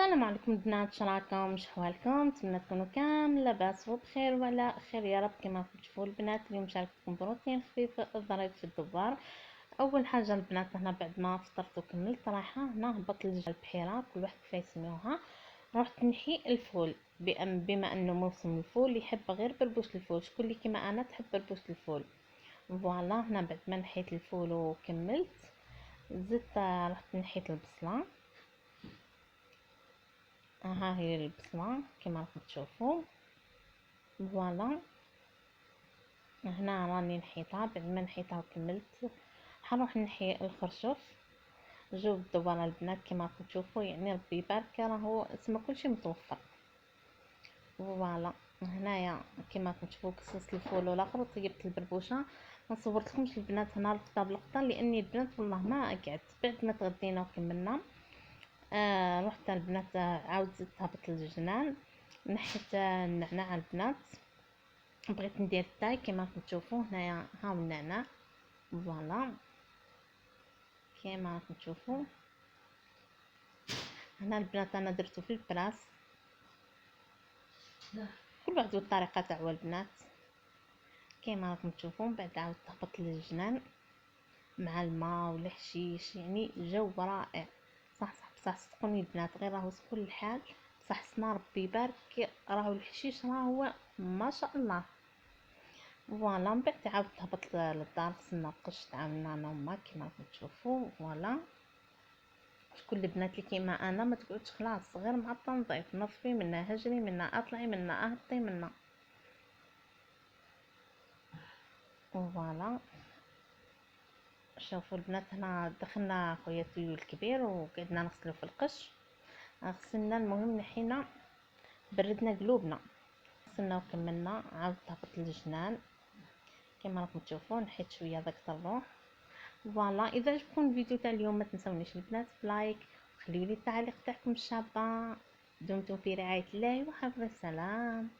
السلام عليكم البنات، شراكم شحوالكم؟ نتمنى تكونوا كامل لاباس وبخير وعلى خير يا رب. كما تشوفوا البنات اليوم شاركتكم بروتين خفيف ظريف في الدوار. اول حاجه البنات هنا بعد ما فطرت وكملت رايحه هنا هبط البحيره، كل واحد كيف يسميوها. رحت نحي الفول بما انه موسم الفول يحب غير بربوش الفول، شكون اللي كيما انا تحب بربوش الفول. فوالا هنا بعد ما نحيت الفول وكملت زدت رحت نحيت البصله. ها هي البصلة كما راكم تشوفوا. فوالا هنا راني نحيتها، بعد ما نحيتها وكملت حنروح نحي الخرشف. جو بالدوالة البنات كما راكم تشوفوا، يعني ربي يبارك راهو اسمه كلشي متوفر. فوالا هنايا كما راكم تشوفوا كسست الفول والاخر وطيبت البربوشه. ما صورتلكمش البنات هنا لقطه بلقطه لاني البنات والله ما قعدت. بعد ما تغدينا وكملنا رحت البنات عاود زدت هبط الجنان، نحيت النعناع البنات. بغيت ندير التاي كما راكم تشوفوا هنايا، هاو النعناع. فوالا كما راكم تشوفوا هنا البنات انا درتو في البراس، كل واحد والطريقه تاعو البنات كما راكم تشوفوا. بعد عاود هبط للجنان مع الماء والحشيش، يعني جو رائع. صح بصح صدقوني البنات غير راهو سهل الحال، بصح سنا ربي يبارك راهو الحشيش راهو ما شاء الله. فوالا من بعد عاودت هبطت للدار، غسلنا القش تعاوننا انا وما كيما راكم تشوفوا. فوالا شكون البنات اللي كيما انا ما تقعدش خلاص غير مع التنظيف، نظفي منا هجري منا اطلعي منا اهبطي منا. فوالا شوفوا البنات هنا دخلنا خويا تيو الكبير وقعدنا نغسلو في القش. غسلنا المهم نحينا بردنا قلوبنا، غسلنا وكملنا. عاودت هبط للجنان كما راكم تشوفوا، نحيت شويه داك الروح. فوالا اذا عجبكم الفيديو تاع اليوم ما تنسونيش البنات بلايك، وخليولي التعليق تاعكم الشابه. دمتم في رعايه الله وحفظ السلام.